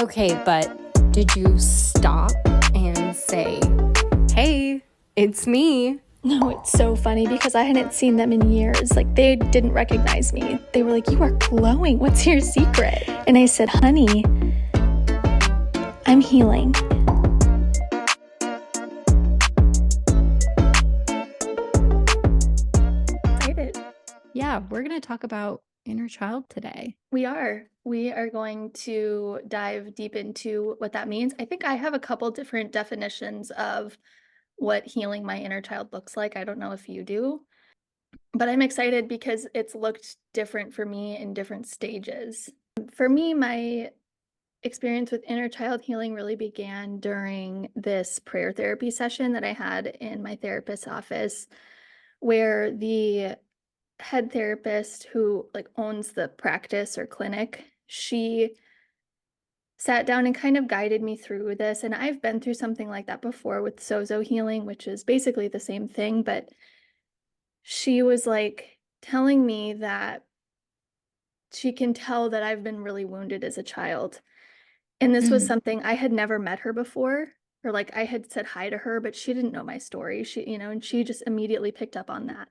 Okay, but did you stop and say, hey, it's me? No, it's so funny because I hadn't seen them in years. Like, they didn't recognize me. They were like, "You are glowing. What's your secret?" And I said, "Honey, I'm healing." Excited. Yeah, we're going to talk about inner child today. We are going to dive deep into what that means. I think I have a couple different definitions of what healing my inner child looks like. I don't know if you do, but I'm excited because it's looked different for me in different stages. For me, my experience with inner child healing really began during this prayer therapy session that I had in my therapist's office, where the head therapist who owns the practice or clinic, she sat down and kind of guided me through this. And I've been through something like that before with sozo healing, which is basically the same thing, but she was telling me that she can tell that I've been really wounded as a child. And this was something I had never met her before, or I had said hi to her, but she didn't know my story. And she just immediately picked up on that.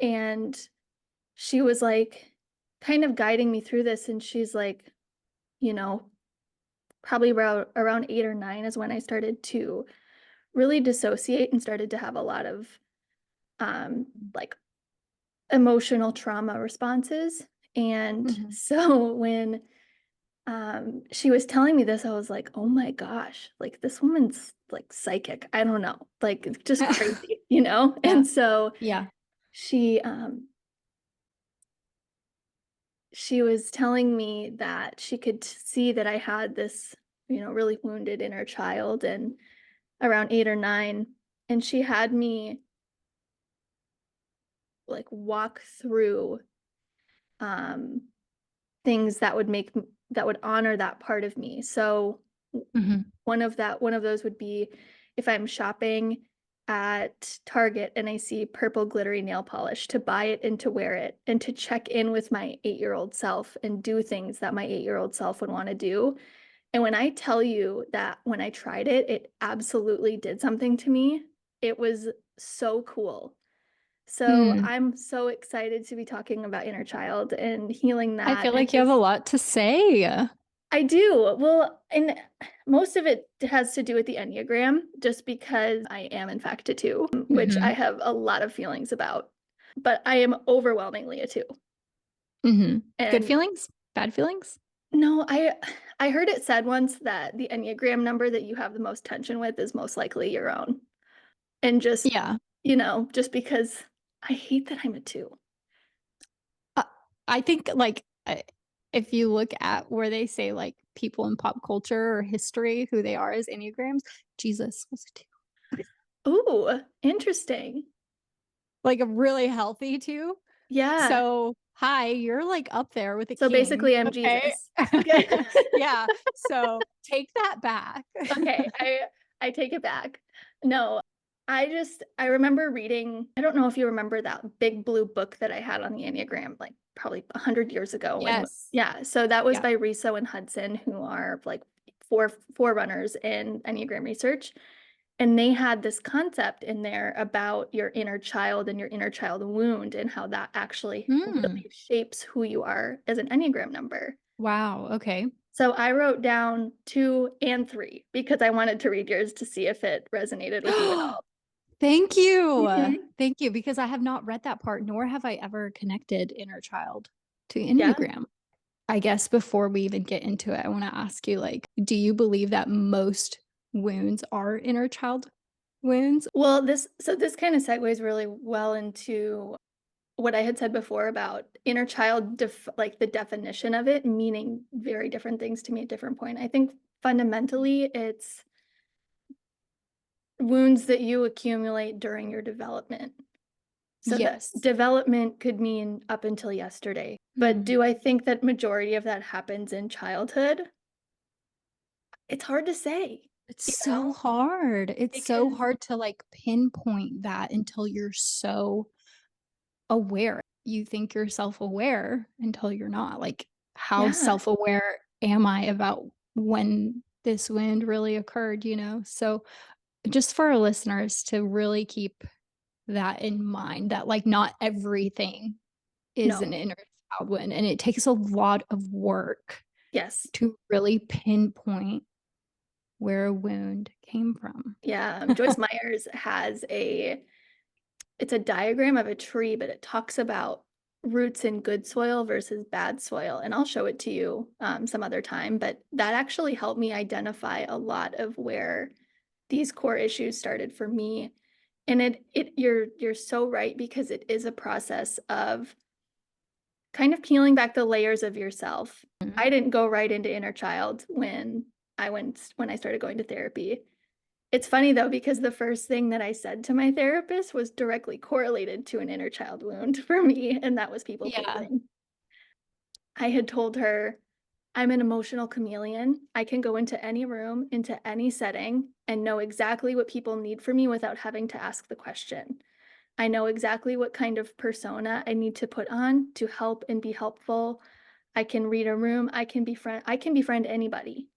And she was kind of guiding me through this. And she's you know, probably around 8 or 9 is when I started to really dissociate and started to have a lot of like emotional trauma responses. And so when she was telling me this, I was like, oh my gosh, this woman's psychic. I don't know, just crazy, Yeah. And so Yeah. she was telling me that she could see that I had this, really wounded inner child, and around 8 or 9, and she had me walk through um things that would honor that part of me. So one of those would be if I'm shopping at Target and I see purple glittery nail polish, to buy it and to wear it and to check in with my 8-year-old self and do things that my 8-year-old self would want to do. And when I tell you that when I tried it, it absolutely did something to me. It was so cool. So I'm so excited to be talking about inner child and healing that. I feel like you have a lot to say. I do. Well, and most of it has to do with the Enneagram, just because I am in fact a 2, which I have a lot of feelings about, but I am overwhelmingly a 2. Good And feelings? Bad feelings? no, I heard it said once that the Enneagram number that you have the most tension with is most likely your own. And just, Yeah. just because I hate that I'm a 2. I think if you look at where they say people in pop culture or history, who they are as Enneagrams, Jesus was a 2. Ooh, interesting. A really healthy 2. Yeah. So, hi, you're up there with a So king. basically I'm Okay? Jesus. Okay. Yeah. So take that back. Okay, I take it back. No, I remember reading, I don't know if you remember that big blue book that I had on the Enneagram, probably 100 years ago. Yes. Yeah, so that was Yeah. by Riso and Hudson, who are forerunners in Enneagram research. And they had this concept in there about your inner child and your inner child wound, and how that actually really shapes who you are as an Enneagram number. Wow. Okay. So I wrote down 2 and 3 because I wanted to read yours to see if it resonated with you at all. Thank you. Mhm. Thank you. Because I have not read that part, nor have I ever connected inner child to Yeah. Enneagram. I guess before we even get into it, I want to ask you, do you believe that most wounds are inner child wounds? Well, this kind of segues really well into what I had said before about inner child, the definition of it meaning very different things to me at different point. I think fundamentally it's wounds that you accumulate during your development. So that Yes. development could mean up until yesterday. But do I think that majority of that happens in childhood? It's hard to say, It's you so know, hard. It's so because hard to pinpoint that until you're so aware. You think you're self-aware until you're not. How yeah, self-aware am I about when this wound really occurred, you know? So just for our listeners to really keep that in mind that like not everything is an No. inner child wound, and it takes a lot of work Yes. to really pinpoint where a wound came from. Yeah, Joyce Myers has a it's a diagram of a tree, but it talks about roots in good soil versus bad soil, and I'll show it to you, some other time, but that actually helped me identify a lot of where these core issues started for me, and you're so right because it is a process of kind of peeling back the layers of yourself. Mhm. I didn't go right into inner child when I started going to therapy. It's funny though, because the first thing that I said to my therapist was directly correlated to an inner child wound for me, and that was people Yeah. pleasing. I had told her, I'm an emotional chameleon. I can go into any room, into any setting, and know exactly what people need from me without having to ask the question. I know exactly what kind of persona I need to put on to help and be helpful. I can read a room, I can befriend anybody.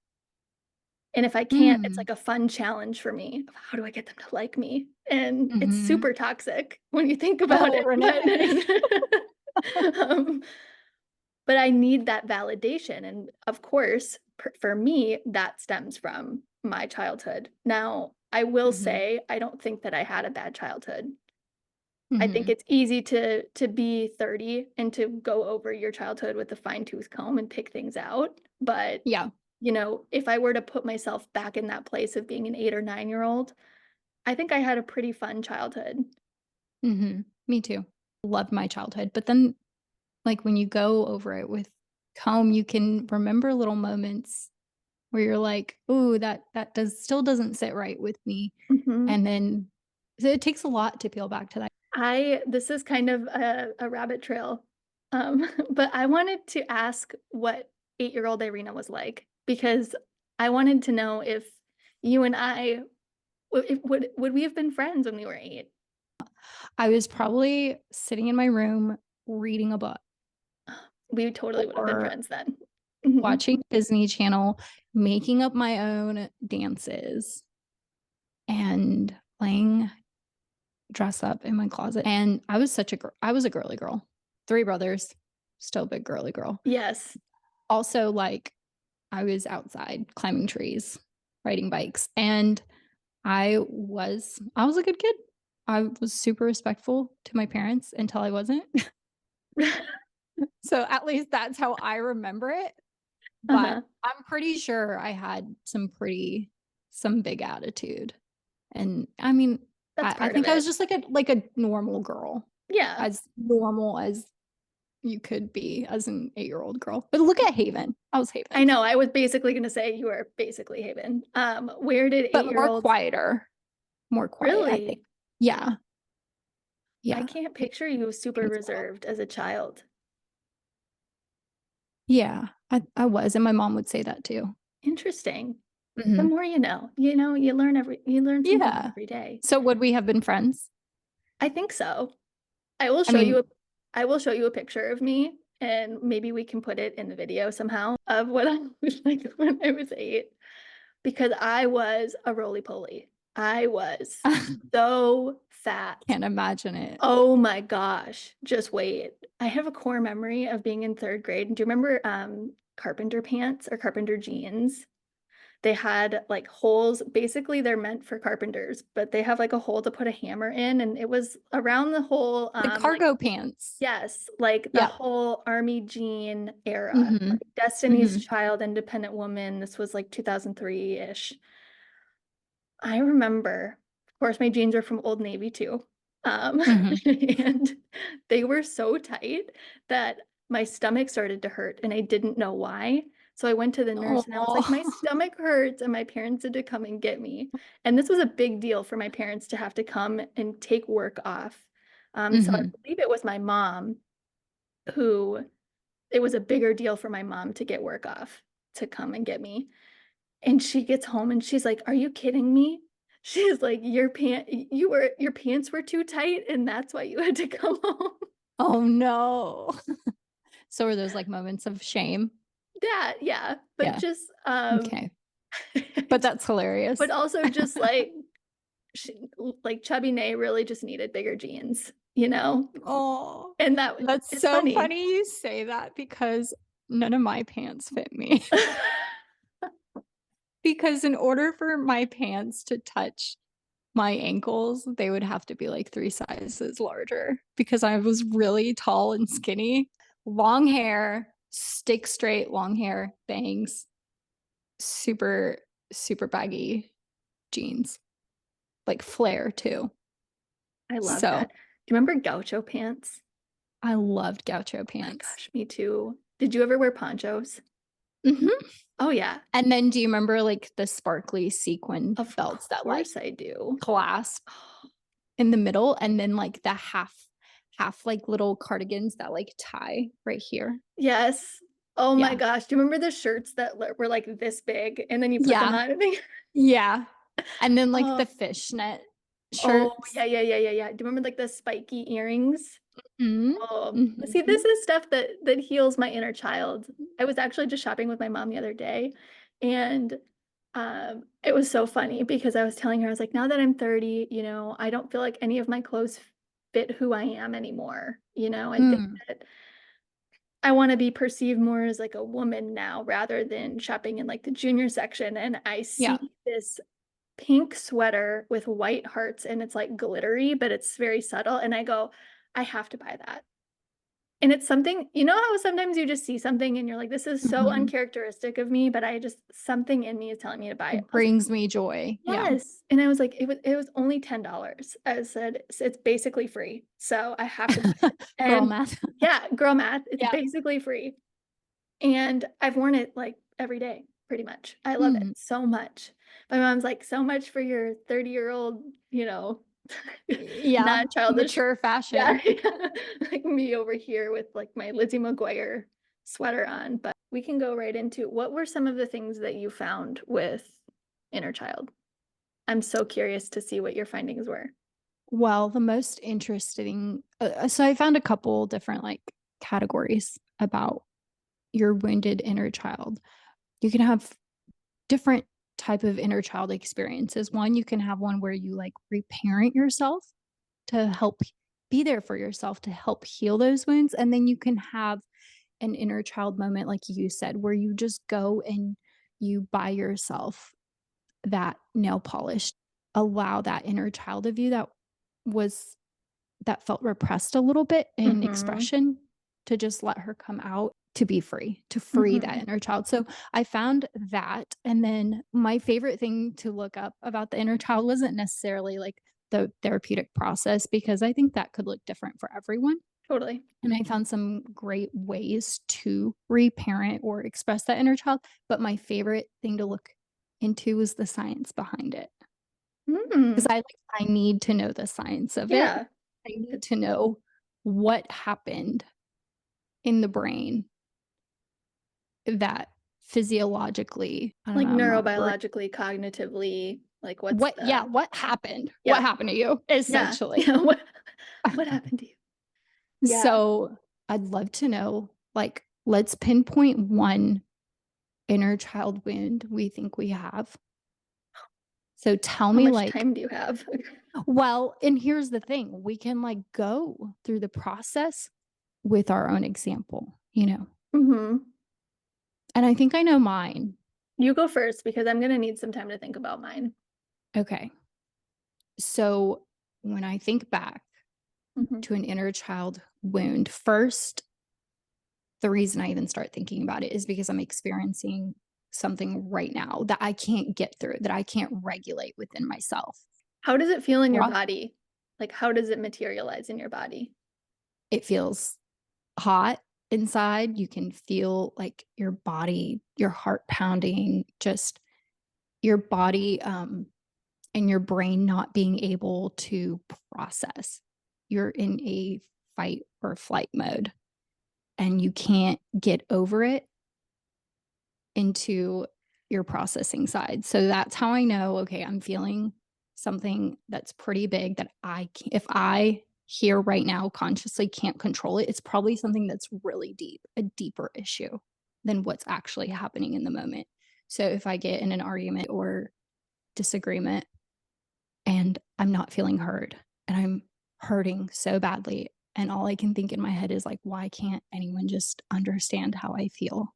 And if I can't, it's Mm. like a fun challenge for me of how do I get them to like me? And it's Mhm. super toxic when you think about Oh, Renee. it, but but I need that validation, and of course, for me, that stems from my childhood. Now, I will Mhm. say, I don't think that I had a bad childhood. I think Mhm. it's easy to be 30 and to go over your childhood with a fine-tooth comb and pick things out, but, Yeah. if I were to put myself back in that place of being an 8 or 9-year-old, I think I had a pretty fun childhood. Mhm. Me too. Loved my childhood, but then, like, when you go over it with calm, you can remember little moments where you're like, "Ooh, that does still doesn't sit right with me." Mhm. And then so it takes a lot to peel back to that. I This is kind of a rabbit trail, but I wanted to ask what 8-year-old Irina was like, because I wanted to know if you and I would we have been friends when we were 8? I was probably sitting in my room reading a book We totally would have been or friends then. Mhm. watching Disney Channel, making up my own dances, and playing dress up in my closet, and I was a girly girl. 3 brothers, still a big girly girl. Yes. Also, like, I was outside climbing trees, riding bikes, and I was a good kid. I was super respectful to my parents until I wasn't. So, at least that's how I remember it, but Uh-huh. I'm pretty sure I had some big attitude, and, I mean, That's I part of think I was it. just like a normal girl, Yeah. as normal as you could be as an 8-year-old girl. But look at Haven. I was I Haven, know, I was basically gonna say you are basically Haven. Where did but eight-year-olds more quiet, I think. really? Yeah, I yeah, can't picture you super things well. reserved as a child. Yeah, I was, and my mom would say that too. Interesting. The Mhm. more you know, you learn something new Yeah. every day. So would we have been friends? I think so. I will I show you mean, a I will show you a picture of me, and maybe we can put it in the video somehow of what I was like when I was 8, because I was a roly-poly. I was so fat. can't imagine it. Oh my gosh, just wait. I have a core memory of being in 3rd grade. Do you remember, carpenter pants or carpenter jeans? They had, like, holes basically, they're meant for carpenters, but they have, like, a hole to put a hammer in, and it was around the whole, The like cargo pants. yes, like, the Yeah. whole army jean era, like, Mhm. Destiny's Mhm. Child, Independent Woman, this was, like, 2003-ish. I remember, of course, my jeans are from Old Navy too, Mhm. and they were so tight that my stomach started to hurt, and I didn't know why, so I went to the nurse, and I was like, "My Oh. stomach hurts," and my parents had to come and get me, and this was a big deal for my parents to have to come and take work off, so I Mhm. believe it was my mom who it was a bigger deal for my mom to get work off to come and get me, and she gets home and she's like, "Are you kidding me?" She's like, Your pants were too tight, and that's why you had to come home." Oh, no. So were those, like, moments of shame? that, yeah, but Yeah, just, okay. But that's but hilarious. also just, like, sh like, Chubby Nay really just needed bigger jeans, you know? Oh, And that that's it's so funny. funny you say that because none of my pants fit me. Because in order for my pants to touch my ankles, they would have to be, like, 3 sizes larger because I was really tall and skinny, long hair, stick straight long hair, bangs, super, super baggy jeans, like flare too. I love So, that. Do you remember gaucho pants? I loved gaucho Oh my pants. gosh, me too. Did you ever wear ponchos? Mhm. Oh, yeah. And then do you remember, like, the sparkly sequin Of belts that, like, course I do. clasp in the middle and then, like, the half, like, little cardigans that, like, tie right here? Yes. Oh my Yeah. gosh, do you remember the shirts that were, like, this big, and then you put them Yeah. on and they Yeah. And then, like, Oh, the fishnet oh, shirts. yeah, yeah, yeah, yeah, yeah. Do you remember, like, the spiky earrings? Mhm. See, this Mhm. is stuff that heals my inner child. I was actually just shopping with my mom the other day, and, it was so funny because I was telling her, I was like, "Now that I'm 30, you know, I don't feel like any of my clothes fit who I am anymore." You know, I think Mm. that I wanna be perceived more as, like, a woman now rather than shopping in, like, the junior section, and I Yeah. see this pink sweater with white hearts, and it's, like, glittery, but it's very subtle, and I go, "I have to buy that." And it's something you know how sometimes you just see something and you're like, "This is so Mhm. uncharacteristic of me," but I just something in me is telling me to buy it. It I was brings me joy. Yeah. yes, and I was like, "It was only $10." I said, It's basically free, so I have to buy it." Girl And math. yeah, girl math, it's Yeah. basically free. And I've worn it, like, every day, pretty much. I love it Mm. so much. My mom's like, "So much for your 30-year-old, Yeah. non-childish." Mature Yeah, fashion. like me over here with, like, my Lizzie McGuire sweater on, but we can go right into what were some of the things that you found with inner child? I'm so curious to see what your findings were. Well, the most interesting so I found a couple different, like, categories about your wounded inner child. You can have different type of inner child experiences. One, you can have one where you, like, reparent yourself to help be there for yourself to help heal those wounds, and then you can have an inner child moment, like you said, where you just go and you buy yourself that nail polish, allow that inner child of you was that felt repressed a little bit in Mhm. expression to just let her come out to be free, to free that Mhm. inner child. So I found that. And then my favorite thing to look up about the inner child wasn't necessarily like the therapeutic process, because I think that could look different for everyone. Totally. And I found some great ways to reparent or express that inner child. But my favorite thing to look into was the science behind it. Mm. 'Cause I need to know the science of it. Yeah. I need It to know what happened in the brain that physiologically I don't like, know, I'm not very neurobiologically, cognitively, like, what's the what happened? What yeah. happened to you, Yeah. essentially. Yeah, what happened to you? Yeah. So, I'd love to know, like, let's pinpoint one inner child wound we think we have. So tell How me, much like time do you have? well, and here's the thing, we can, like, go through the process with our own example, you know? Mhm. And I think I know mine. You go first because I'm gonna need some time to think about mine. Okay. So when I think back Mhm. to an inner child wound, first, the reason I even start thinking about it is because I'm experiencing something right now that I can't get through, that I can't regulate within myself. How does it feel in your Rough. body? Like, how does it materialize in your body? It feels hot inside. You can feel like your body, your heart pounding, just your body and your brain not being able to process. You're in a fight or flight mode and you can't get over it into your processing side. So that's how I know, okay, I'm feeling something that's pretty big that if I here right now consciously can't control it, it's probably something that's really deep, a deeper issue. than what's actually happening in the moment. So if I get in an argument or disagreement and I'm not feeling heard and I'm hurting so badly, and all I can think in my head is like, why can't anyone just understand how I feel?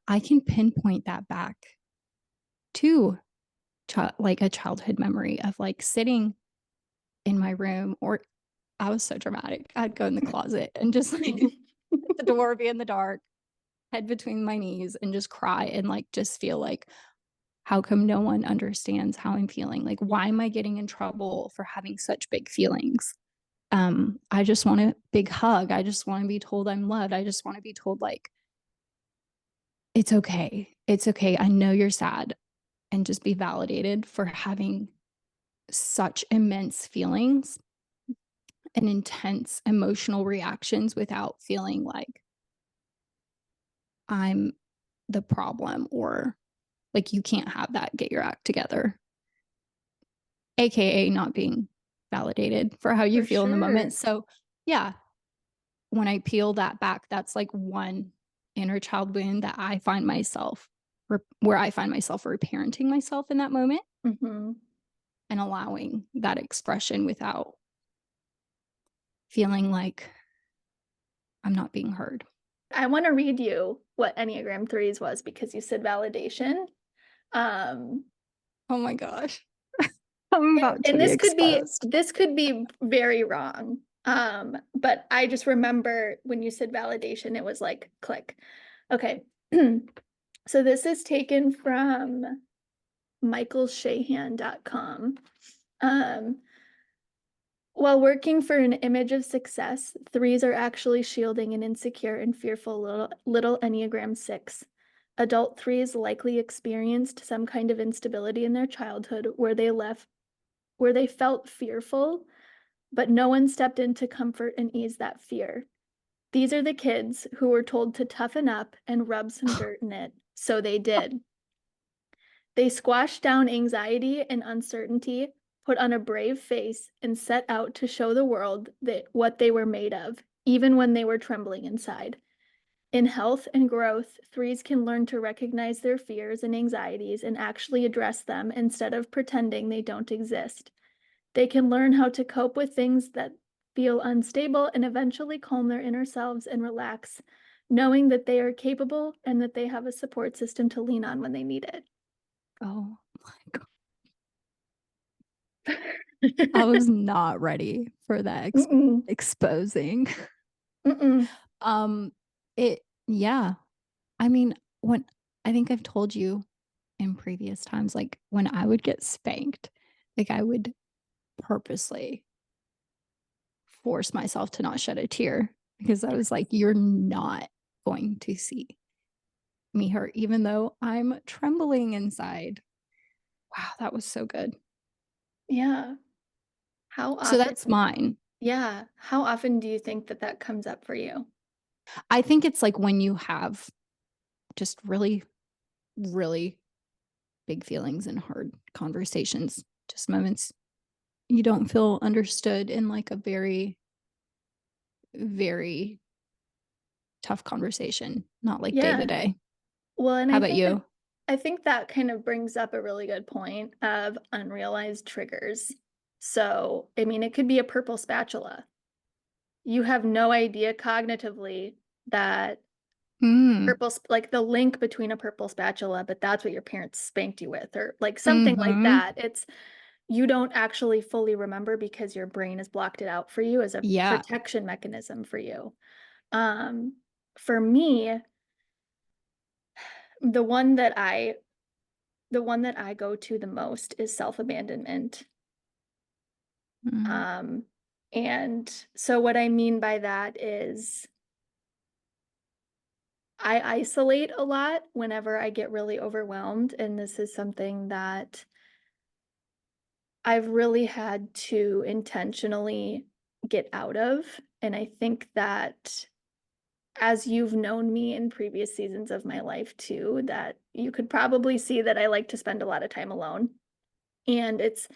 I can pinpoint that back to like a childhood memory of like sitting in my room, or I was so dramatic. I'd go in the closet and just like at the door, be in the dark, head between my knees, and just cry and like just feel like, how come no one understands how I'm feeling? Like, why am I getting in trouble for having such big feelings? I just want a big hug. I just want to be told I'm loved. I just want to be told, like, it's okay. It's okay. I know you're sad, and just be validated for having such immense feelings and intense emotional reactions without feeling like I'm the problem, or like you can't have that, get your act together, aka not being validated for how you For feel in the moment. sure. So yeah, when I peel that back, that's like one inner child wound that I find myself where I find myself reparenting myself in that moment Mhm. and allowing that expression without feeling like I'm not being heard. I wanna read you what Enneagram threes was because you said validation. Um, Oh my gosh. I'm about to and be exposed. this could be very wrong, but I just remember when you said validation, it was like, click. Okay. So this is taken from michaelshahan.com. Um, while working for an image of success, threes are actually shielding an insecure and fearful little Enneagram six. Adult threes likely experienced some kind of instability in their childhood where they felt fearful, but no one stepped in to comfort and ease that fear. These are the kids who were told to toughen up and rub some dirt in it, so they did. They squashed down anxiety and uncertainty, put on a brave face, and set out to show the world that what they were made of, even when they were trembling inside. In health and growth, threes can learn to recognize their fears and anxieties and actually address them instead of pretending they don't exist. They can learn how to cope with things that feel unstable and eventually calm their inner selves and relax, knowing that they are capable and that they have a support system to lean on when they need Oh my god. I it. was not ready for that Mm-mm, exposing. mm-mm. Um, it yeah. I mean, when I think I've told you in previous times, like, when I would get spanked, like, I would purposely force myself to not shed a tear because I was like, "You're not going to see me hurt," even though I'm trembling inside. Wow, that was so good. Yeah. How So often that's mine. yeah, how often do you think that that comes up for you? I think it's like when you have just really, really big feelings and hard conversations, just moments you don't feel understood in like a very, very tough conversation, not like day to Yeah. day. Well, and How about you? I think that kind of brings up a really good point of unrealized triggers. So, I mean, it could be a purple spatula. You have no idea cognitively that Mm. like the link between a purple spatula, but that's what your parents spanked you with, or like something like Mhm. that. It's you don't actually fully remember because your brain has blocked it out for you as a Yeah. protection mechanism for you. Um, for me, the one that I the one that I go to the most is self-abandonment. Mm. Um, and so what I mean by that is I isolate a lot whenever I get really overwhelmed, and this is something that I've really had to intentionally get out of. And I think that as you've known me in previous seasons of my life too, that you could probably see that I like to spend a lot of time alone. And it's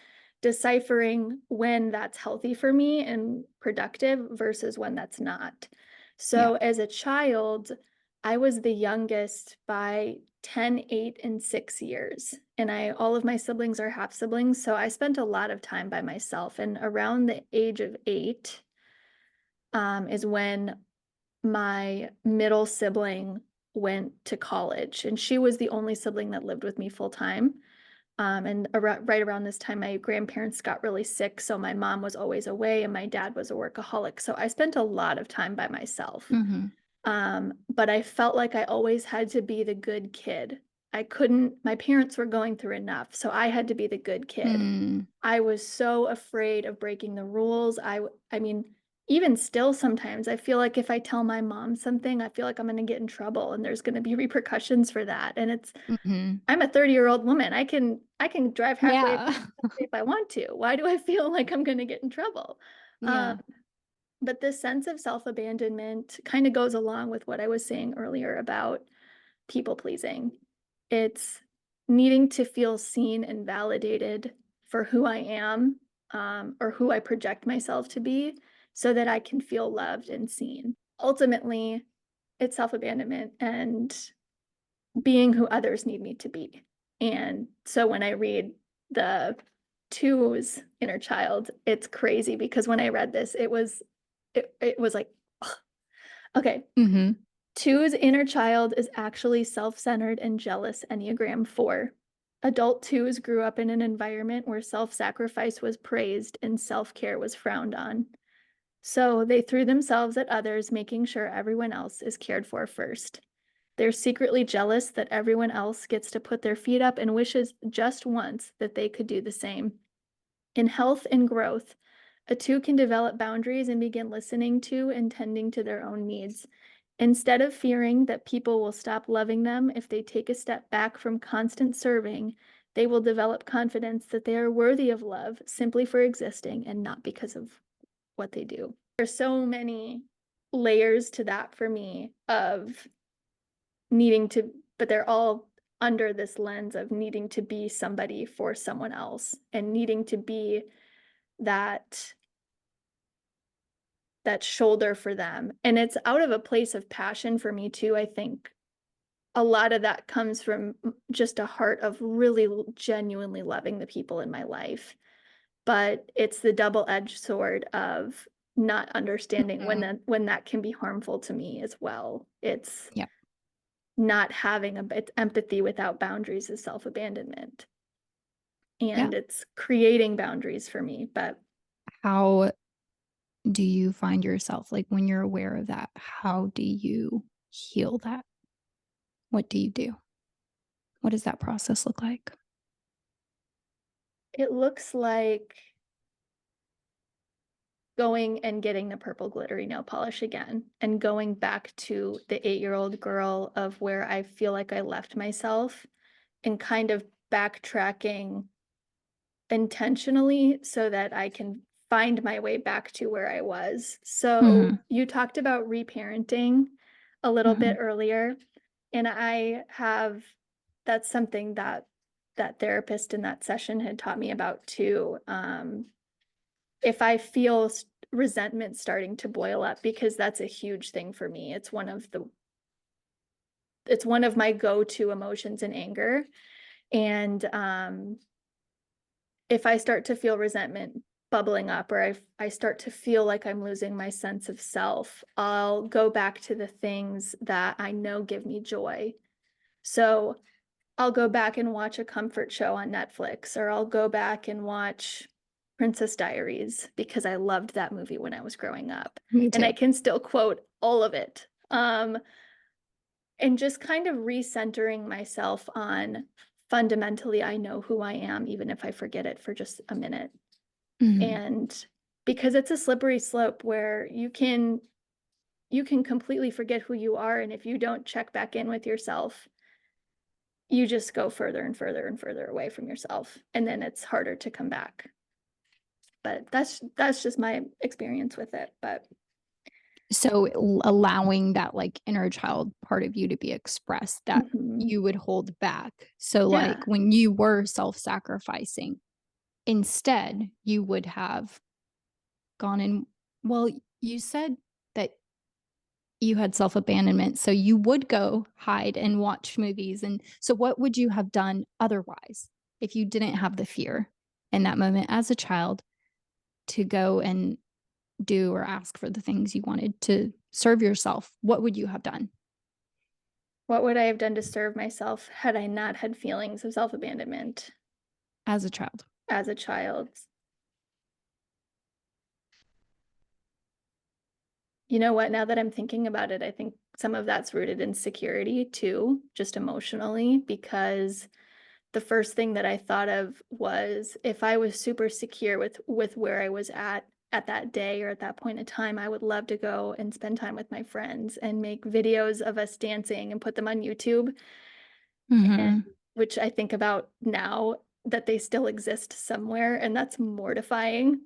deciphering when that's healthy for me and productive versus when that's not. Yeah. So as a child, I was the youngest by 10, 8, and 6 years, and I all of my siblings are half siblings, so I spent a lot of time by myself, and around the age of 8, is when my middle sibling went to college, and she was the only sibling that lived with me full time. And right around this time, my grandparents got really sick, so my mom was always away, and my dad was a workaholic. So I spent a lot of time by myself. Mhm. But I felt like I always had to be the good kid. I couldn't, my parents were going through enough, so I had to be the good kid. Mm. I was so afraid of breaking the rules. I mean, even still sometimes I feel like if I tell my mom something, I feel like I'm gonna get in trouble and there's gonna be repercussions for that. And Mhm. I'm a 30-year-old woman. I can drive halfway Yeah. across the country if I want to. Why do I feel like I'm gonna get in trouble? Um, Yeah. but this sense of self-abandonment kind of goes along with what I was saying earlier about people pleasing. It's needing to feel seen and validated for who I am, or who I project myself to be so that I can feel loved and seen. Ultimately, it's self-abandonment and being who others need me to be. And so when I read the two's inner child, it's crazy because when I read this, it was like, ugh. Okay, Mhm. two's inner child is actually self-centered and jealous Enneagram 4. Adult twos grew up in an environment where self-sacrifice was praised and self-care was frowned on. So they threw themselves at others, making sure everyone else is cared for first. They're secretly jealous that everyone else gets to put their feet up and wishes just once that they could do the same. In health and growth, a two can develop boundaries and begin listening to and tending to their own needs. Instead of fearing that people will stop loving them if they take a step back from constant serving, they will develop confidence that they are worthy of love simply for existing and not because of what they do. There's so many layers to that for me of needing to, but they're all under this lens of needing to be somebody for someone else and needing to be that that shoulder for them. And it's out of a place of passion for me too. I think a lot of that comes from just a heart of really genuinely loving the people in my life. But it's the double-edged sword of not understanding Mhm. when that can be harmful to me as well. It's Yep. not having a bit empathy without boundaries is self-abandonment, Yeah. and it's creating boundaries for me, but How do you find yourself, like, when you're aware of that, how do you heal that? What do you do? What does that process look like? it looks like going and getting the purple glittery nail polish again and going back to the 8-year-old girl of where I feel like I left myself and kind of backtracking intentionally so that I can find my way back to where I was. So Mhm. you talked about reparenting a little bit Mhm. earlier, and I have that's something that that therapist in that session had taught me about too. If I feel resentment starting to boil up, because that's a huge thing for me. It's one of my go-to emotions in anger. And if I start to feel resentment bubbling up or I start to feel like I'm losing my sense of self, I'll go back to the things that I know give me joy. So I'll go back and watch a comfort show on Netflix, or I'll go back and watch Princess Diaries because I loved that movie when I was growing up. Me And I too. can still quote all of it. And just kind of recentering myself on fundamentally, I know who I am, even if I forget it for just a minute. Mhm. And because it's a slippery slope where you can completely forget who you are. And if you don't check back in with yourself, you just go further and further and further away from yourself. And then it's harder to come back. But that's just my experience with it. But So, allowing that, like, inner child part of you to be expressed that mhm. you would hold back. So, Yeah. like, when you were self-sacrificing, instead, you would have gone in well, you said that you had self-abandonment, so you would go hide and watch movies, and so what would you have done otherwise if you didn't have the fear in that moment as a child to go and do or ask for the things you wanted to serve yourself? What would you have done What would I have done to serve myself had I not had feelings of self-abandonment as a child? as a child? You know what? Now that I'm thinking about it, I think some of that's rooted in security too, just emotionally, because the first thing that I thought of was if I was super secure with where I was at that day or at that point in time, I would love to go and spend time with my friends and make videos of us dancing and put them on YouTube. And Mhm. which I think about now that they still exist somewhere, and that's mortifying.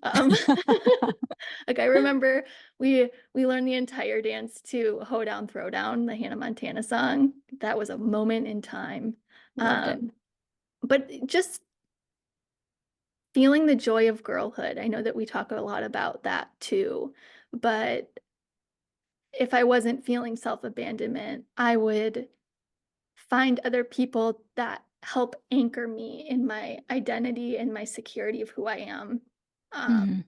Like, I remember we learned the entire dance to "Ho Down, Throw Down," the Hannah Montana song. That was a moment in time. Loved it. But just feeling the joy of girlhood, I know that we talk a lot about that too, but if I wasn't feeling self-abandonment, I would find other people that help anchor me in my identity and my security of who I am, um, Mhm.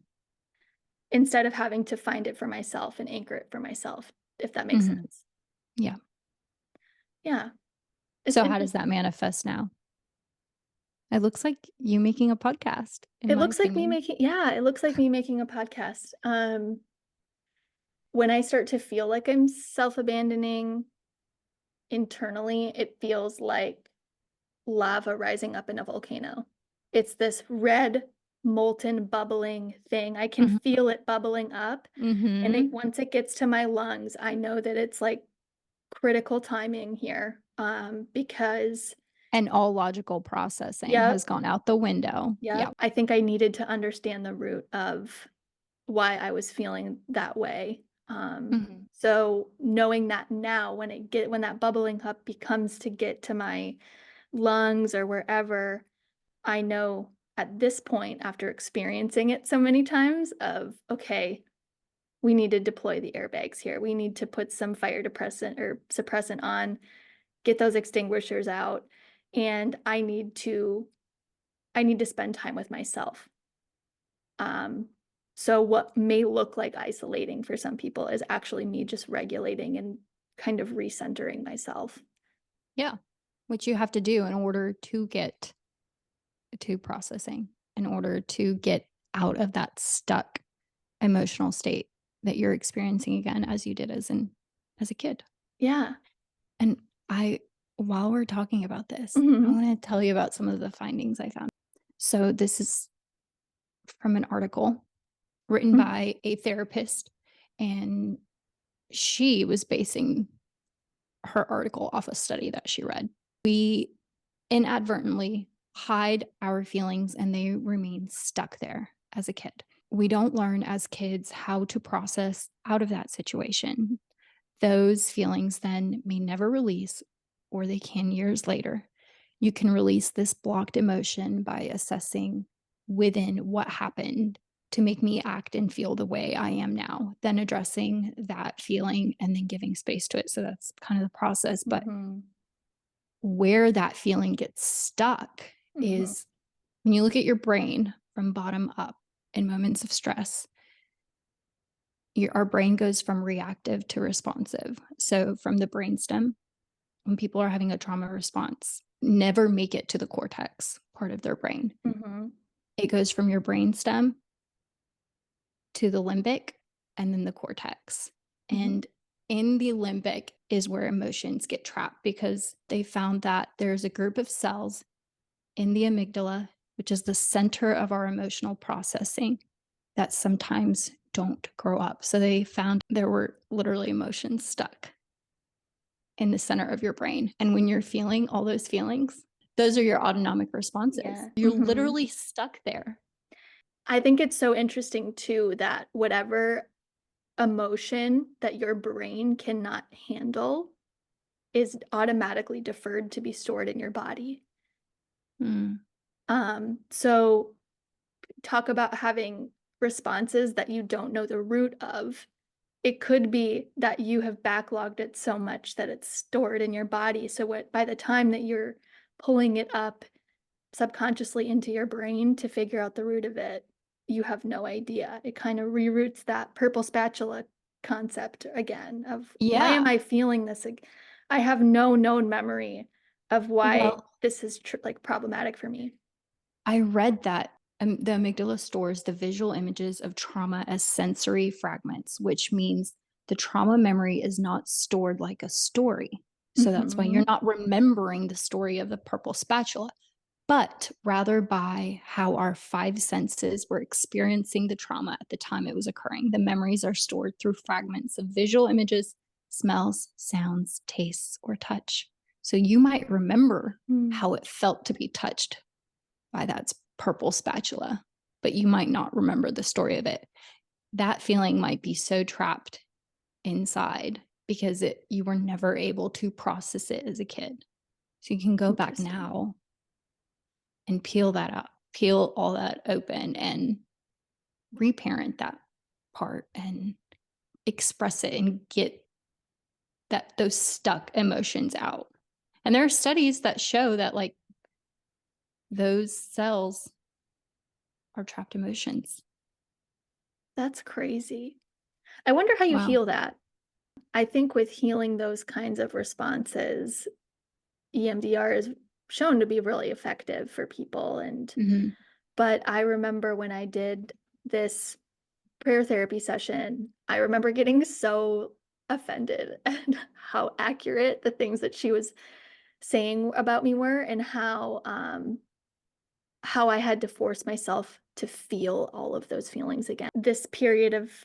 instead of having to find it for myself and anchor it for myself, if that makes Mhm. sense. Yeah. Yeah, it's So how does interesting. that manifest now? It looks like you making a podcast, in It my looks like me opinion. making yeah, it looks like me making a podcast. When I start to feel like I'm self-abandoning internally, it feels like lava rising up in a volcano. It's this red, molten, bubbling thing. I can Mhm. feel it bubbling up, and Mhm. once it gets to my lungs, I know that it's, like, critical timing here, because And all logical processing Yep, has gone out the window. yep, Yep. I think I needed to understand the root of why I was feeling that way, Mhm. so knowing that now when that bubbling up becomes to get to my lungs or wherever, I know at this point, after experiencing it so many times of, "Okay, we need to deploy the airbags here. We need to put some fire depressant or suppressant on, get those extinguishers out, and I need to spend time with myself." Um, so what may look like isolating for some people is actually me just regulating and kind of recentering myself. Yeah. Which you have to do in order to get to processing, in order to get out of that stuck emotional state that you're experiencing again as you did as a kid. Yeah. And I while we're talking about this, I Mhm. wanna tell you about some of the findings I found. So this is from an article written Mhm. by a therapist, and she was basing her article off a study that she read. We inadvertently hide our feelings and they remain stuck there as a kid. We don't learn as kids how to process out of that situation. Those feelings then may never release, or they can years later. You can release this blocked emotion by assessing within what happened to make me act and feel the way I am now, then addressing that feeling and then giving space to it. So that's kind of the process. But Mhm. where that feeling gets stuck Mhm. is when you look at your brain from bottom up in moments of stress, our brain goes from reactive to responsive. So from the brainstem, when people are having a trauma response, never make it to the cortex part of their brain. Mhm. It goes from your brainstem to the limbic and then the cortex. Mhm. And in the limbic is where emotions get trapped because they found that there's a group of cells in the amygdala, which is the center of our emotional processing, that sometimes don't grow up. So they found there were literally emotions stuck in the center of your brain. And when you're feeling all those feelings, those are your autonomic responses. Yeah. You're Mhm. literally stuck there. I think it's so interesting too that whatever emotion that your brain cannot handle is automatically deferred to be stored in your body. Mm, So talk about having responses that you don't know the root of. it could be that you have backlogged it so much that it's stored in your body, so by the time that you're pulling it up subconsciously into your brain to figure out the root of it, you have no idea. It kind of reroutes that purple spatula concept again of why am Yeah. I feeling this? I have no known memory of why Well, this is like problematic for me. I read that the amygdala stores the visual images of trauma as sensory fragments, which means the trauma memory is not stored like a story. So that's why you're Mhm. not remembering the story of the purple spatula, but rather by how our five senses were experiencing the trauma at the time it was occurring. The memories are stored through fragments of visual images, smells, sounds, tastes, or touch. So you might remember Mm. how it felt to be touched by that purple spatula, but you might not remember the story of it. That feeling might be so trapped inside because you were never able to process it as a kid. So you can go back Interesting. now and peel that up, peel all that open and reparent that part and express it and get those stuck emotions out. And there are studies that show that like those cells are trapped emotions. That's crazy. I wonder how you Wow. heal that. I think with healing those kinds of responses, EMDR is shown to be really effective for people, and Mhm. but I remember when I did this prayer therapy session, I remember getting so offended at how accurate the things that she was saying about me were, and how I had to force myself to feel all of those feelings again. This period of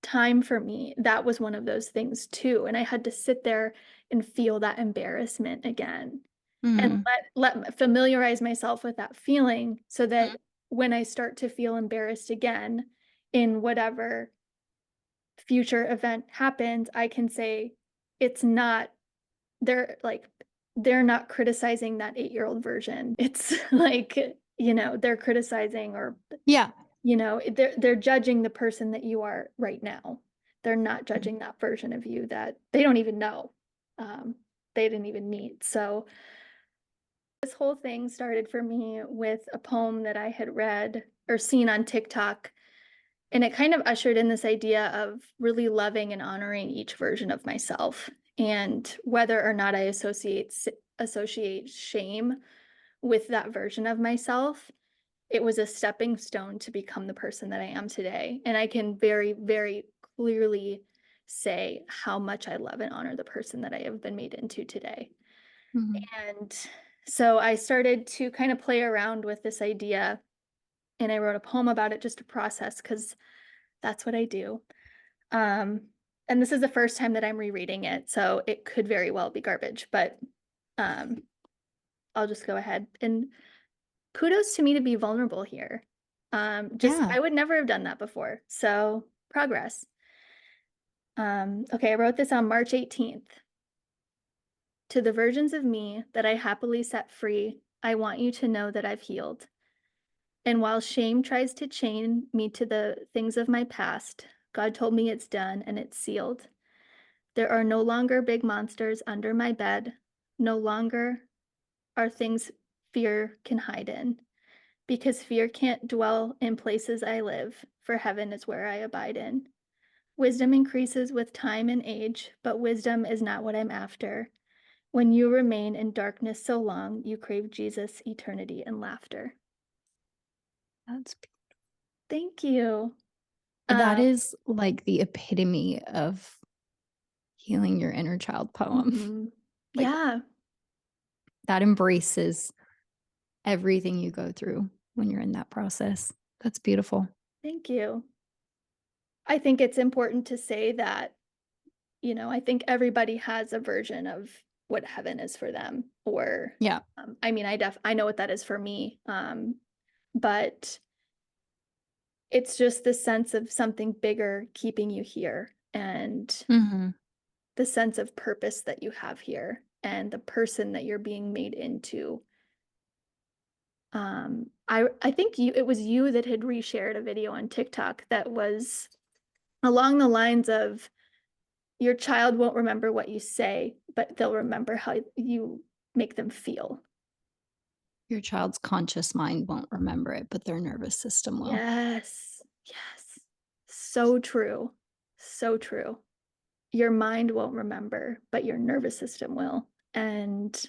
time for me, that was one of those things too, and I had to sit there and feel that embarrassment again, and Mhm. familiarize myself with that feeling so that when I start to feel embarrassed again in whatever future event happens, I can say, "It's not they're like they're not criticizing that 8-year-old version." It's like, they're criticizing or, Yeah. they're judging the person that you are right now. They're not Mhm. judging that version of you that they don't even know. Um, they didn't even meet. So this whole thing started for me with a poem that I had read or seen on TikTok, and it kind of ushered in this idea of really loving and honoring each version of myself. And whether or not I associate shame with that version of myself, it was a stepping stone to become the person that I am today. And I can very, very clearly say how much I love and honor the person that I have been made into today. Mhm. And so I started to kind of play around with this idea, and I wrote a poem about it just to process because that's what I do. Um, and this is the first time that I'm rereading it, so it could very well be garbage, but um, I'll just go ahead and kudos to me to be vulnerable here. Just Yeah. I would never have done that before. So progress. Okay, I wrote this on March 18th. To the versions of me that I happily set free, I want you to know that I've healed. And while shame tries to chain me to the things of my past, God told me it's done and it's sealed. There are no longer big monsters under my bed. No longer are things fear can hide in. Because fear can't dwell in places I live, for heaven is where I abide in. Wisdom increases with time and age, but wisdom is not what I'm after. When you remain in darkness so long, you crave Jesus, eternity, and laughter. That's Thank you. that Um, is like the epitome of healing your inner child poem. mhm. Like Yeah, that embraces everything you go through when you're in that process. That's beautiful. thank you. I think it's important to say that, I think everybody has a version of what heaven is for them, or, Yeah. I mean, I know what that is for me, but it's just the sense of something bigger keeping you here, and Mhm. the sense of purpose that you have here, and the person that you're being made into. I think it was you that had reshared a video on TikTok that was along the lines of your child won't remember what you say, but they'll remember how you make them feel. Your child's conscious mind won't remember it, but their nervous system will. Yes. Yes. So true. So true. Your mind won't remember, but your nervous system will. And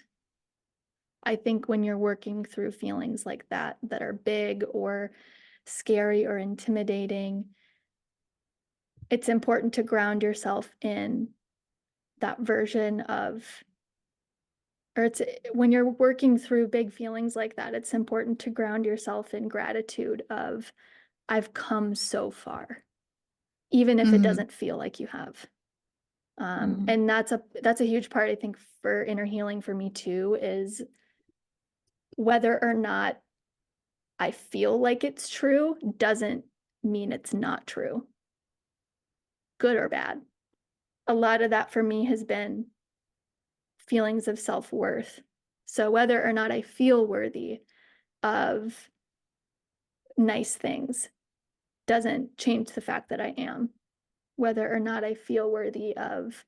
I think when you're working through feelings like that, that are big or scary or intimidating, it's important to ground yourself in that version of, or it's when you're working through big feelings like that, it's important to ground yourself in gratitude of, I've come so far, even if it Mhm, doesn't feel like you have. mhm, And that's a huge part, I think, for inner healing for me too, is whether or not I feel like it's true doesn't mean it's not true, good or bad. A lot of that for me has been feelings of self-worth. So whether or not I feel worthy of nice things doesn't change the fact that I am. Whether or not I feel worthy of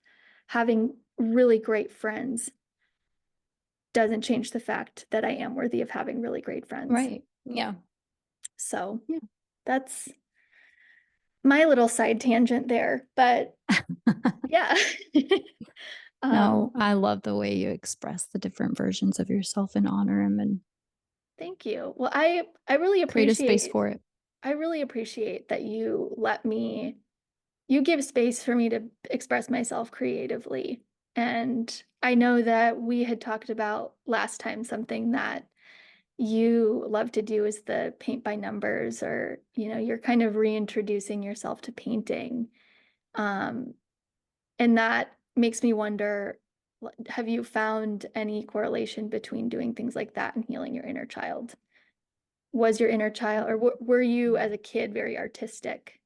having really great friends doesn't change the fact that I am worthy of having really great friends. right, yeah, So yeah. that's my little side tangent there. But yeah. No, um, I love the way you express the different versions of yourself and honor them and Thank you. Well, I really create a space appreciate for it. I really appreciate that you give space for me to express myself creatively. And I know that we had talked about last time something that you love to do is the paint by numbers, or you're kind of reintroducing yourself to painting. Um and that makes me wonder, have you found any correlation between doing things like that and healing your inner child? Was your inner child, or were you as a kid very artistic?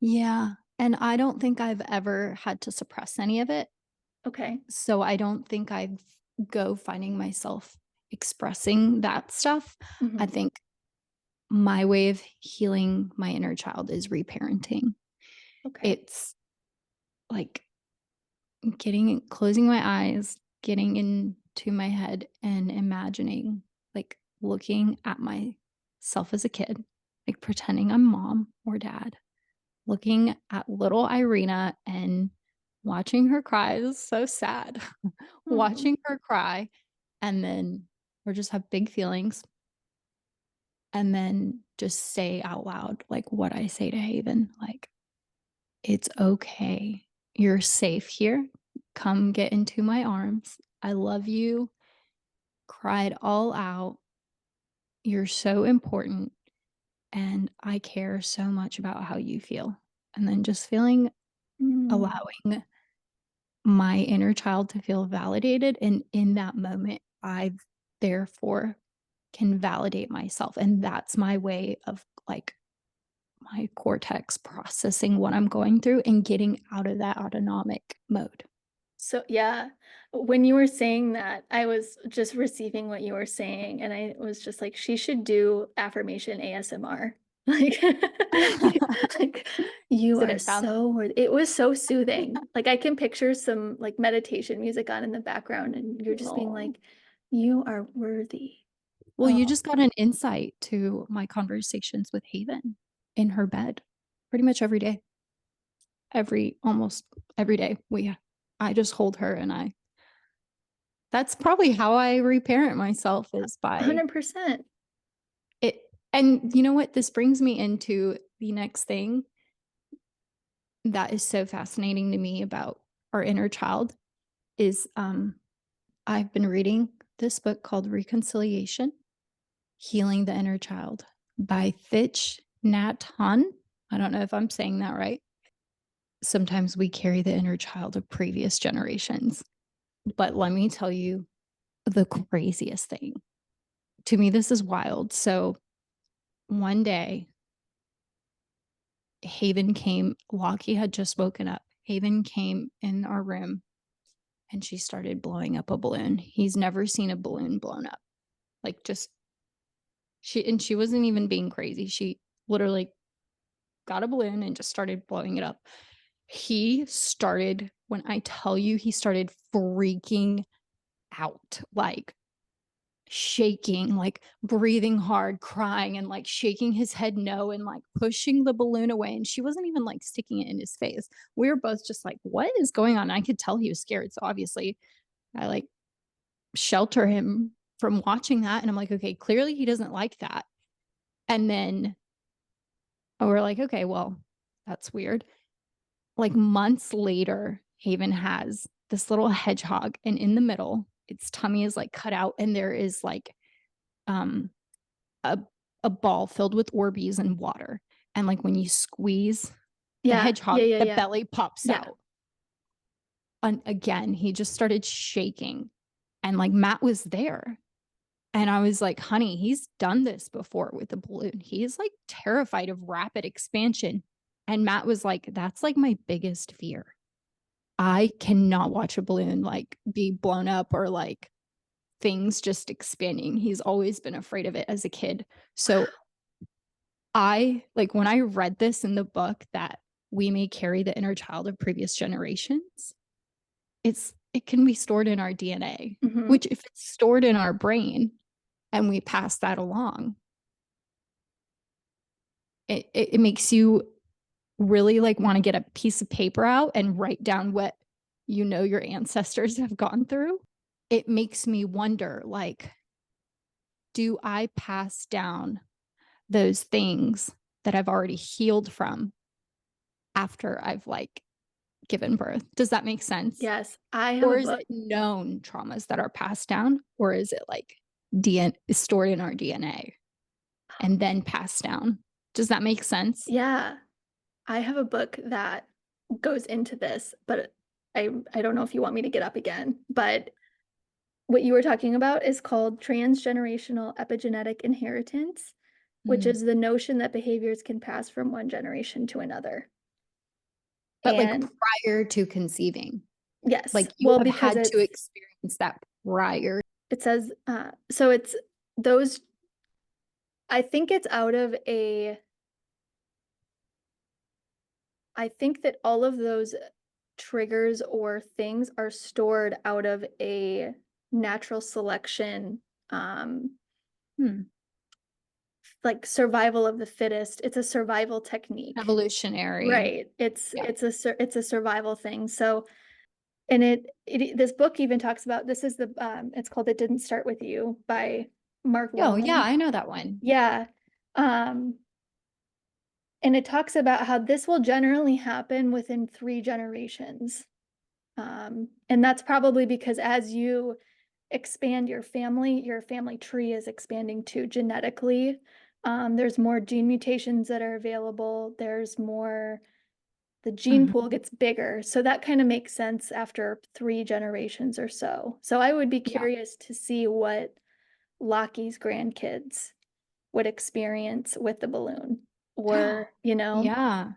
Yeah, and I don't think I've ever had to suppress any of it, Okay. so I don't think I'd go finding myself expressing that stuff. I Mhm. think my way of healing my inner child is reparenting. Okay. It's like getting closing my eyes, getting into my head and imagining, like, looking at myself as a kid, like, pretending I'm mom or dad, looking at little Irina and watching her cry. This is so sad. Hmm. Watching her cry, and then or just have big feelings, and then just say out loud, like, what I say to Haven, like, "It's okay. You're safe here. Come get into my arms. I love you." Cry it all out. "You're so important, and I care so much about how you feel." And then just Mm. allowing my inner child to feel validated, and in that moment, I therefore can validate myself, and that's my way of, like, my cortex processing what I'm going through and getting out of that autonomic mode. So yeah, when you were saying that, I was just receiving what you were saying, and I was just like, she should do affirmation ASMR. Like, like you Did are it sound so worthy. It was so soothing. Like I can picture some like meditation music on in the background, and you're just being Oh. like, you are worthy. Well, Oh, you just got an insight to my conversations with Haven in her bed pretty much every day. Almost every day, I just hold her and I that's probably how I reparent myself is by 100%. it. And you know what? This brings me into the next thing that is so fascinating to me about our inner child is, I've been reading this book called Reconciliation: Healing the Inner Child by Thich Nhat Hanh. I don't know if I'm saying that right. Sometimes we carry the inner child of previous generations. But let me tell you the craziest thing. To me, this is wild. So one day, Lockie had just woken up. Haven came in our room and she started blowing up a balloon. He's never seen a balloon blown up. Like, just she wasn't even being crazy. She literally got a balloon and just started blowing it up. He started when I tell you he started freaking out, like, shaking, like, breathing hard, crying, and, like, shaking his head no and, like, pushing the balloon away, and she wasn't even, like, sticking it in his face. We were both just like, "What is going on?" I could tell he was scared, so obviously, I, like, shelter him from watching that, and I'm like, "Okay, clearly he doesn't like that." And then we're like, "Okay, well, that's weird." Like, months later, Haven has this little hedgehog, and in the middle, its tummy is, like, cut out, and there is, like, um, a a ball filled with Orbeez and water, and, like, when you squeeze the Yeah, yeah, hedgehog, yeah, the yeah, belly pops yeah. out. And again, he just started shaking, and, like, Matt was there, and I was like, "Honey, he's done this before with a balloon. He's, like, terrified of rapid expansion." And Matt was like, "That's, like, my biggest fear. I cannot watch a balloon, like, be blown up or, like, things just expanding." He's always been afraid of it as a kid. So I like, when I read this in the book that we may carry the inner child of previous generations, it can be stored in our DNA, Mhm. which if it's stored in our brain and we pass that along, it makes you really, like, wanna get a piece of paper out and write down what you know your ancestors have gone through. It makes me wonder, like, do I pass down those things that I've already healed from after I've, like, given birth? Does that make sense? Yes, I have a Or is book. it known traumas that are passed down? Or is it, like, DN stored in our DNA and then passed down? Does that make sense? Yeah, I have a book that goes into this, but I don't know if you want me to get up again, but what you were talking about is called transgenerational epigenetic inheritance, which Mm. is the notion that behaviors can pass from one generation to another. But, like, And prior to conceiving, yes, like, you well, have because had to experience that prior. it says, so it's those, I think it's out of a, I think that all of those triggers or things are stored out of a natural selection, um, Hmm, like survival of the fittest. It's a survival technique. evolutionary. Right. It's Yeah. it's a it's a survival thing. So, and this book even talks about, this is the it's called "It Didn't Start With You" by Mark Oh, yeah, Wellman. I know that one. Yeah. Um and it talks about how this will generally happen within 3 generations. And that's probably because as you expand your family tree is expanding too genetically. There's more gene mutations that are available. There's more, the gene Mhm. pool gets bigger. So that kind of makes sense after 3 generations or so. So I would be Yeah. curious to see what Lockie's grandkids would experience with the balloon, or, Yeah.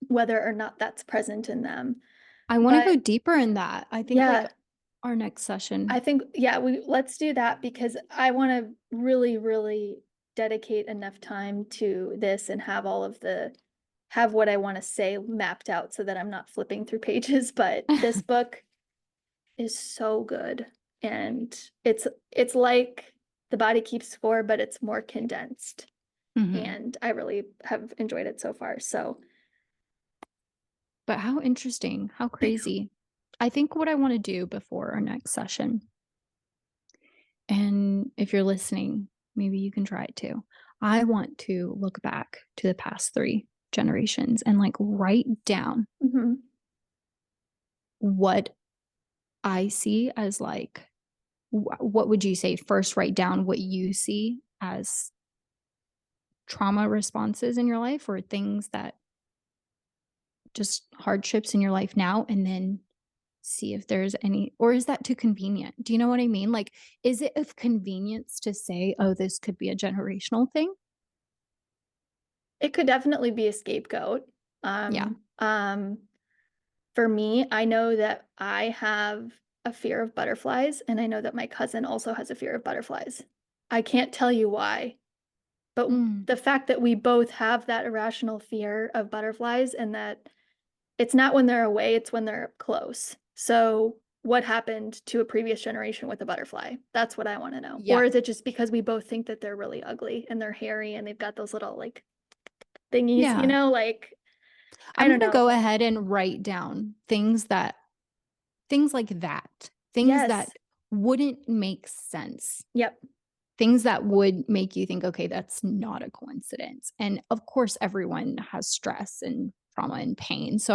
whether or not that's present in them. I wanna But go deeper in that. I think, like, yeah, our next I session. think, yeah, we let's do that because I wanna really, really dedicate enough time to this and have all of the have what I wanna say mapped out so that I'm not flipping through pages, but this book is so good, and it's like The Body Keeps Score, but it's more condensed, Mhm. and I really have enjoyed it so far, so But how interesting, how crazy. I think what I wanna do before our next session, and if you're listening, maybe you can try it too. I want to look back to the past 3 generations and, like, write down Mhm. what I see as, like, what would you say? First, write down what you see as trauma responses in your life or things that just hardships in your life now, and then see if there's any, or is that too convenient? Do you know what I mean? Like, is it of convenience to say, "Oh, this could be a generational thing?" It could definitely be a scapegoat. Yeah. For me, I know that I have a fear of butterflies, and I know that my cousin also has a fear of butterflies. I can't tell you why, But Mm. the fact that we both have that irrational fear of butterflies and that it's not when they're away, it's when they're close. So what happened to a previous generation with a butterfly? That's what I want to know. Or Yeah. is it just because we both think that they're really ugly and they're hairy and they've got those little like thingies, Yeah. like I I'm don't gonna know. go ahead and write down things like that, things that Yes. wouldn't make sense, Yep. things that would make you think, okay, that's not a coincidence. And of course, everyone has stress and trauma and pain. So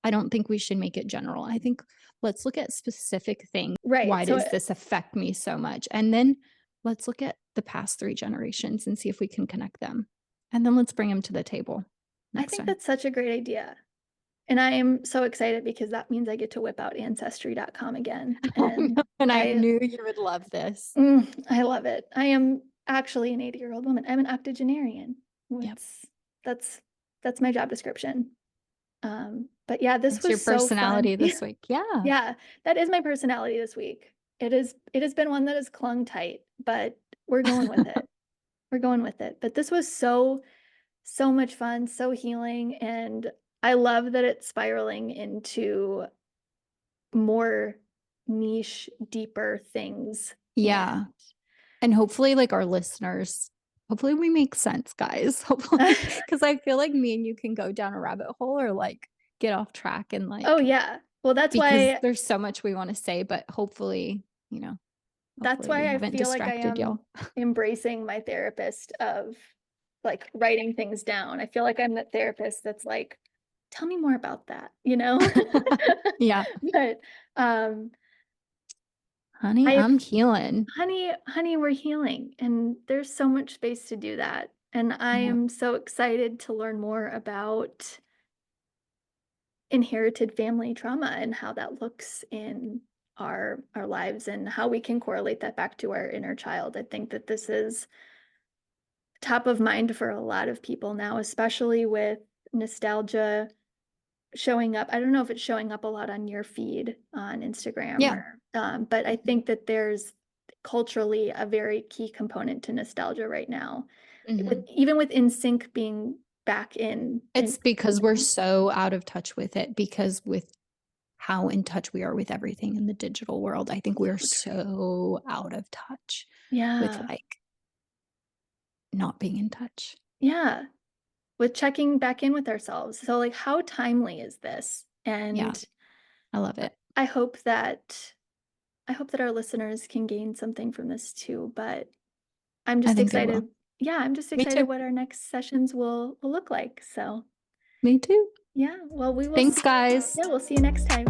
I don't think we should make it general. I think let's look at specific things. Right. Why does this affect me so much? And then let's look at the past 3 generations and see if we can connect them. And then let's bring them to the table I next think time. that's such a great idea. And I am so excited because that means I get to whip out ancestry.com again. Oh, no, And and I I knew you would love this. I love it. I am actually an 80-year-old woman. I'm an octogenarian. Yep. What's that's that's my job description. But yeah, this It's your was so fun. personality this week. Yeah. Yeah, that is my personality this week. It has been one that has clung tight, but we're going with it. We're going with it. But this was so much fun, so healing, and I love that it's spiraling into more niche, deeper things. Yeah. And And hopefully, like, our listeners hopefully we make sense, guys. Hopefully, because I feel like me and you can go down a rabbit hole or, like, get off track and, oh like yeah. Well, because there's so much we wanna say, but that's hopefully we why I haven't feel like I distracted am y'all. embracing my therapist of like writing things down. I feel like I'm the therapist that's like, tell me more about that, you know? Yeah. But um Honey, I I'm healing. honey, we're healing and there's so much space to do that. And I Yep. am so excited to learn more about inherited family trauma and how that looks in our lives and how we can correlate that back to our inner child. I think that this is top of mind for a lot of people now, especially with nostalgia showing up. I don't know if it's showing up a lot on your feed on Instagram Yeah. or, but I Mhm. think that there's culturally a very key component to nostalgia right now. With Mhm. even with NSYNC being back in It's because we're so out of touch with it because with how in touch we are with everything in the digital world, I think we're so true. so out of touch with, Yeah. like, not being in touch. Yeah. With checking back in with ourselves. So like how timely is this? Yeah, And I love it. I hope that I hope that our listeners can gain something from this too, but I'm I just think they will. excited. Yeah, I'm just Me excited too. what our next sessions will look like. So, Me too. yeah, well, we will Thanks, see guys. yeah, we'll see you next time.